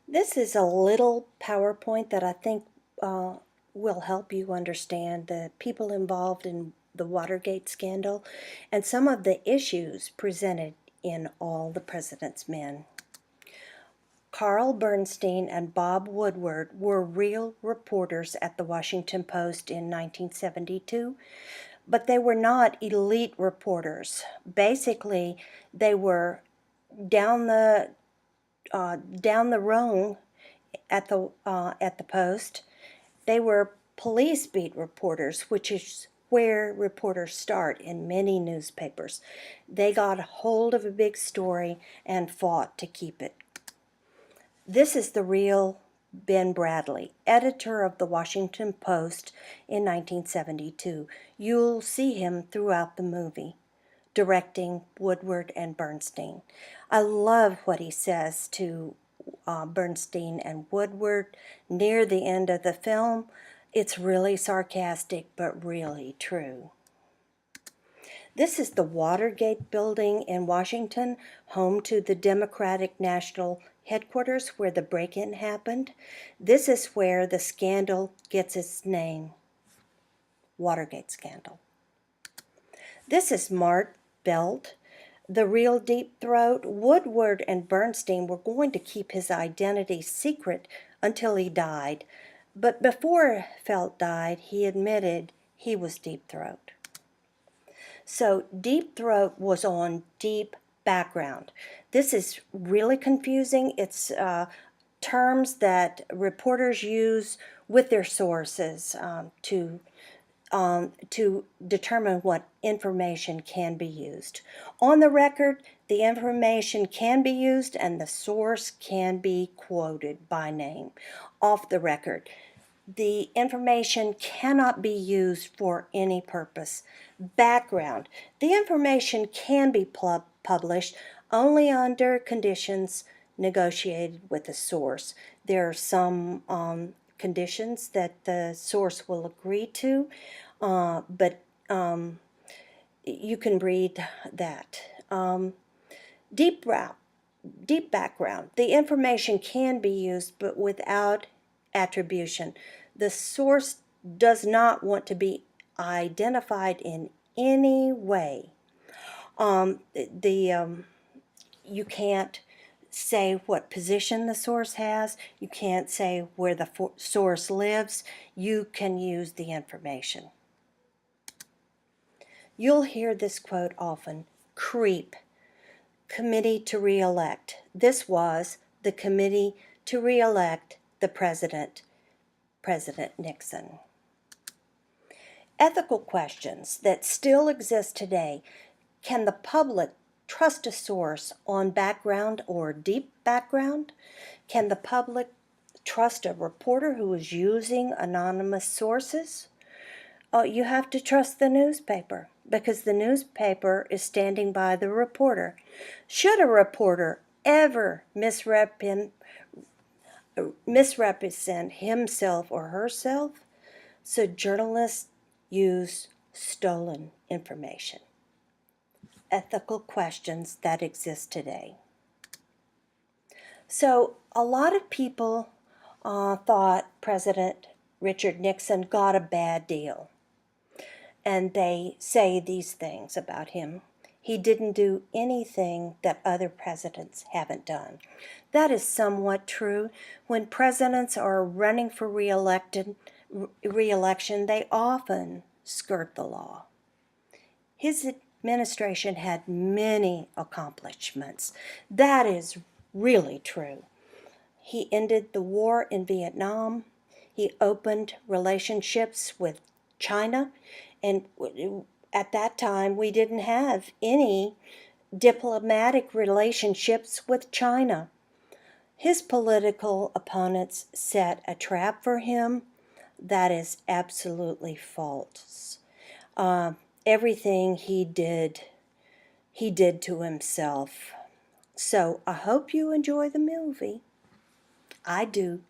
This is a little PowerPoint that I think uh, will help you understand the people involved in the Watergate scandal and some of the issues presented in All the President's Men. Carl Bernstein and Bob Woodward were real reporters at the Washington Post in 1972, but they were not elite reporters. Basically, they were down the down the rung at the Post. They were police beat reporters, which is where reporters start in many newspapers. They got hold of a big story and fought to keep it. This is the real Ben Bradlee, editor of the Washington Post in 1972. You'll see him throughout the movie, directing Woodward and Bernstein. I love what he says to Bernstein and Woodward near the end of the film. It's really sarcastic, but really true. This is the Watergate building in Washington, home to the Democratic National Headquarters where the break-in happened. This is where the scandal gets its name, Watergate scandal. This is Mart Belt, the real Deep Throat. Woodward and Bernstein were going to keep his identity secret until he died, but before Felt died, he admitted he was Deep Throat. So Deep Throat was on Deep Background. This is really confusing. It's terms that reporters use with their sources to determine what information can be used. On the record, the information can be used and the source can be quoted by name. Off the record, the information cannot be used for any purpose. Background, the information can be published only under conditions negotiated with the source. There are some conditions that the source will agree to, but you can read that. Deep background. The information can be used, but without attribution. The source does not want to be identified in any way. You can't say what position the source has. You can't say where the source lives. You can use the information. You'll hear this quote often, CREEP, Committee to Re-elect. This was the committee to re-elect the president, President Nixon. Ethical questions that still exist today. Can the public trust a source on background or deep background? Can the public trust a reporter who is using anonymous sources? You have to trust the newspaper because the newspaper is standing by the reporter. Should a reporter ever misrepresent himself or herself, so journalists use stolen information. Ethical questions that exist today. So a lot of people thought President Richard Nixon got a bad deal. And they say these things about him. He didn't do anything that other presidents haven't done. That is somewhat true. When presidents are running for re-election, they often skirt the law. His administration had many accomplishments. That is really true. He ended the war in Vietnam. He opened relationships with China, and at that time we didn't have any diplomatic relationships with China. His political opponents set a trap for him. That is absolutely false. Everything he did to himself. So I hope you enjoy the movie. I do.